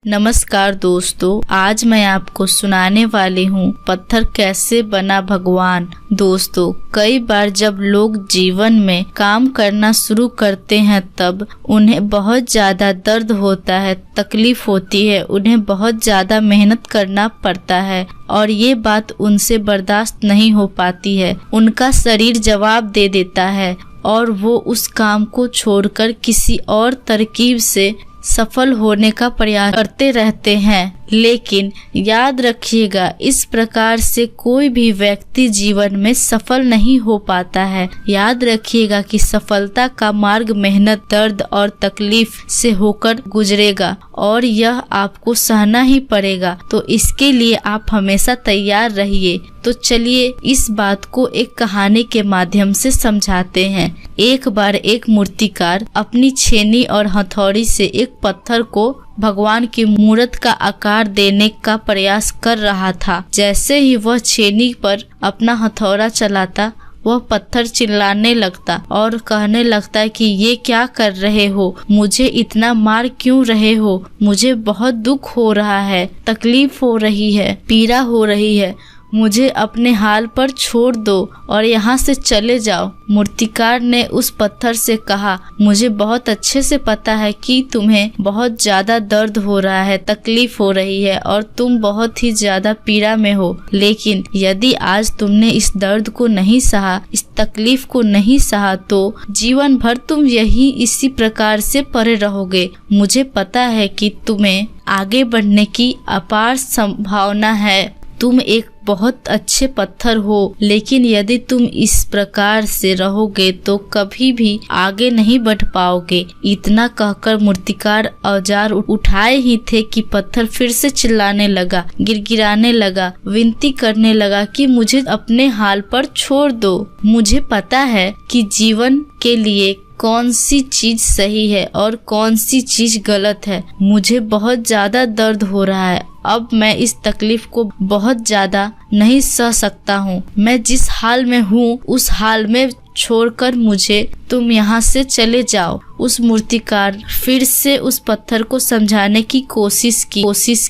नमस्कार दोस्तों, आज मैं आपको सुनाने वाली हूँ पत्थर कैसे बना भगवान। दोस्तों, कई बार जब लोग जीवन में काम करना शुरू करते हैं तब उन्हें बहुत ज्यादा दर्द होता है, तकलीफ होती है, उन्हें बहुत ज्यादा मेहनत करना पड़ता है और ये बात उनसे बर्दाश्त नहीं हो पाती है। उनका शरीर जवाब दे देता है और वो उस काम को छोड़कर किसी और तरकीब से सफल होने का प्रयास करते रहते हैं। लेकिन याद रखिएगा, इस प्रकार से कोई भी व्यक्ति जीवन में सफल नहीं हो पाता है। याद रखिएगा कि सफलता का मार्ग मेहनत, दर्द और तकलीफ से होकर गुजरेगा और यह आपको सहना ही पड़ेगा। तो इसके लिए आप हमेशा तैयार रहिए। तो चलिए इस बात को एक कहानी के माध्यम से समझाते हैं। एक बार एक मूर्तिकार अपनी छेनी और हथौड़ी से एक पत्थर को भगवान की मूर्त का आकार देने का प्रयास कर रहा था। जैसे ही वह छेनी पर अपना हथौड़ा चलाता, वह पत्थर चिल्लाने लगता और कहने लगता कि ये क्या कर रहे हो, मुझे इतना मार क्यों रहे हो, मुझे बहुत दुख हो रहा है, तकलीफ हो रही है, पीड़ा हो रही है, मुझे अपने हाल पर छोड़ दो और यहाँ से चले जाओ। मूर्तिकार ने उस पत्थर से कहा, मुझे बहुत अच्छे से पता है कि तुम्हें बहुत ज्यादा दर्द हो रहा है, तकलीफ हो रही है और तुम बहुत ही ज्यादा पीड़ा में हो। लेकिन यदि आज तुमने इस दर्द को नहीं सहा, इस तकलीफ को नहीं सहा, तो जीवन भर तुम यही इसी प्रकार से पड़े रहोगे। मुझे पता है कि तुम्हें आगे बढ़ने की अपार संभावना है। तुम एक बहुत अच्छे पत्थर हो, लेकिन यदि तुम इस प्रकार से रहोगे तो कभी भी आगे नहीं बढ़ पाओगे। इतना कहकर मूर्तिकार औजार उठाए ही थे कि पत्थर फिर से चिल्लाने लगा, गिड़गिड़ाने लगा, विनती करने लगा कि मुझे अपने हाल पर छोड़ दो। मुझे पता है कि जीवन के लिए कौन सी चीज सही है और कौन सी चीज गलत है। मुझे बहुत ज्यादा दर्द हो रहा है, अब मैं इस तकलीफ को बहुत ज्यादा नहीं सह सकता हूँ। मैं जिस हाल में हूँ उस हाल में छोड़कर मुझे तुम यहाँ से चले जाओ। उस मूर्तिकार फिर से उस पत्थर को समझाने की कोशिश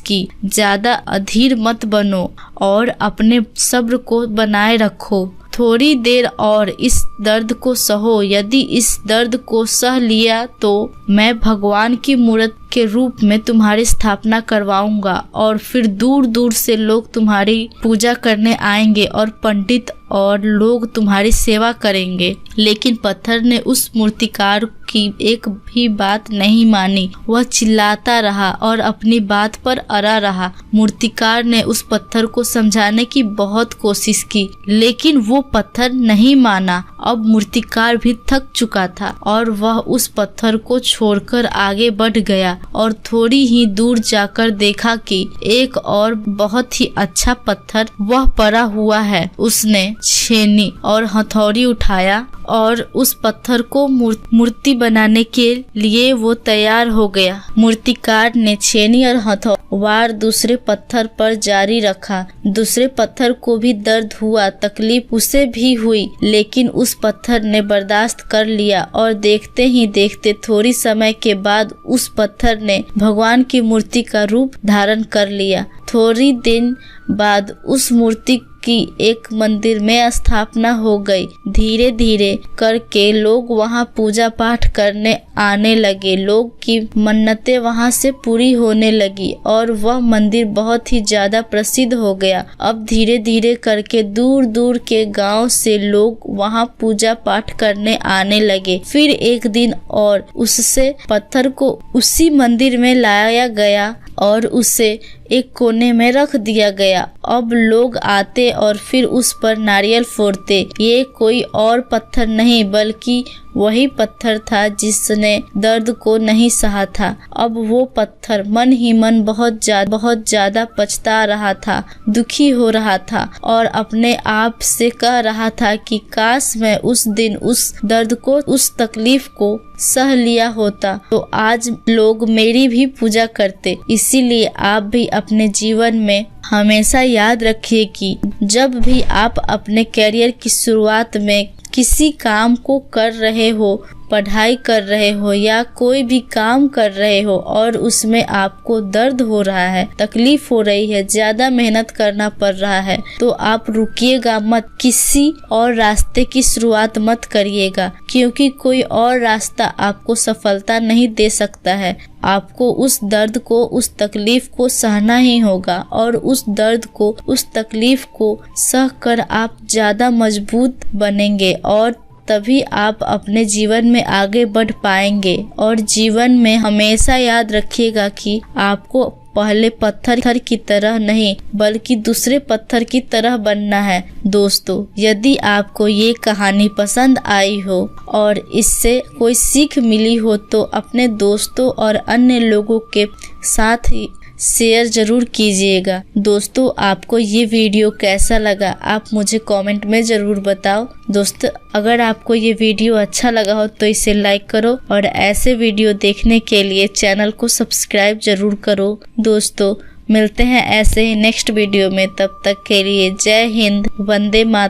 की। ज्यादा अधीर मत बनो और अपने सब्र को बनाए रखो। थोड़ी देर और इस दर्द को सहो। यदि इस दर्द को सह लिया तो मैं भगवान की मूर्त के रूप में तुम्हारी स्थापना करवाऊंगा और फिर दूर दूर से लोग तुम्हारी पूजा करने आएंगे और पंडित और लोग तुम्हारी सेवा करेंगे। लेकिन पत्थर ने उस मूर्तिकार की एक भी बात नहीं मानी। वह चिल्लाता रहा और अपनी बात पर अड़ा रहा। मूर्तिकार ने उस पत्थर को समझाने की बहुत कोशिश की, लेकिन वो पत्थर नहीं माना। अब मूर्तिकार भी थक चुका था और वह उस पत्थर को छोड़कर आगे बढ़ गया और थोड़ी ही दूर जाकर देखा कि एक और बहुत ही अच्छा पत्थर वह पड़ा हुआ है। उसने छेनी और हथौड़ी उठाया और उस पत्थर को मूर्ति बनाने के लिए वो तैयार हो गया। मूर्तिकार ने छेनी और हथौड़ी वार दूसरे पत्थर पर जारी रखा। दूसरे पत्थर को भी दर्द हुआ, तकलीफ उसे भी हुई, लेकिन उस पत्थर ने बर्दाश्त कर लिया और देखते ही देखते थोड़ी समय के बाद उस पत्थर ने भगवान की मूर्ति का रूप धारण कर लिया। थोड़ी दिन बाद उस मूर्ति की एक मंदिर में स्थापना हो गई। धीरे धीरे करके लोग वहां पूजा पाठ करने आने लगे। लोग की मन्नतें वहां से पूरी होने लगी और वह मंदिर बहुत ही ज्यादा प्रसिद्ध हो गया। अब धीरे धीरे करके दूर दूर के गांव से लोग वहां पूजा पाठ करने आने लगे। फिर एक दिन और उससे पत्थर को उसी मंदिर में लाया गया और उसे एक कोने में रख दिया गया। अब लोग आते और फिर उस पर नारियल फोड़ते। ये कोई और पत्थर नहीं बल्कि वही पत्थर था जिसने दर्द को नहीं सहा था। अब वो पत्थर मन ही मन बहुत ज्यादा पछता रहा था, दुखी हो रहा था और अपने आप से कह रहा था कि काश मैं उस दिन उस दर्द को, उस तकलीफ को सह लिया होता तो आज लोग मेरी भी पूजा करते। इसीलिए आप भी अपने जीवन में हमेशा याद रखिए कि जब भी आप अपने करियर की शुरुआत में किसी काम को कर रहे हो पढ़ाई कर रहे हो या कोई भी काम कर रहे हो और उसमें आपको दर्द हो रहा है, तकलीफ हो रही है, ज्यादा मेहनत करना पड़ रहा है, तो आप रुकिएगा मत, किसी और रास्ते की शुरुआत मत करिएगा, क्योंकि कोई और रास्ता आपको सफलता नहीं दे सकता है। आपको उस दर्द को, उस तकलीफ को सहना ही होगा और उस दर्द को, उस तकलीफ को सह कर आप ज्यादा मजबूत बनेंगे और तभी आप अपने जीवन में आगे बढ़ पाएंगे। और जीवन में हमेशा याद रखिएगा कि आपको पहले पत्थर की तरह नहीं बल्कि दूसरे पत्थर की तरह बनना है। दोस्तों, यदि आपको ये कहानी पसंद आई हो और इससे कोई सीख मिली हो तो अपने दोस्तों और अन्य लोगों के साथ ही शेयर जरूर कीजिएगा। दोस्तों, आपको ये वीडियो कैसा लगा आप मुझे कमेंट में जरूर बताओ। दोस्तों, अगर आपको ये वीडियो अच्छा लगा हो तो इसे लाइक करो और ऐसे वीडियो देखने के लिए चैनल को सब्सक्राइब जरूर करो। दोस्तों, मिलते हैं ऐसे ही नेक्स्ट वीडियो में, तब तक के लिए जय हिंद, वंदे मातरम।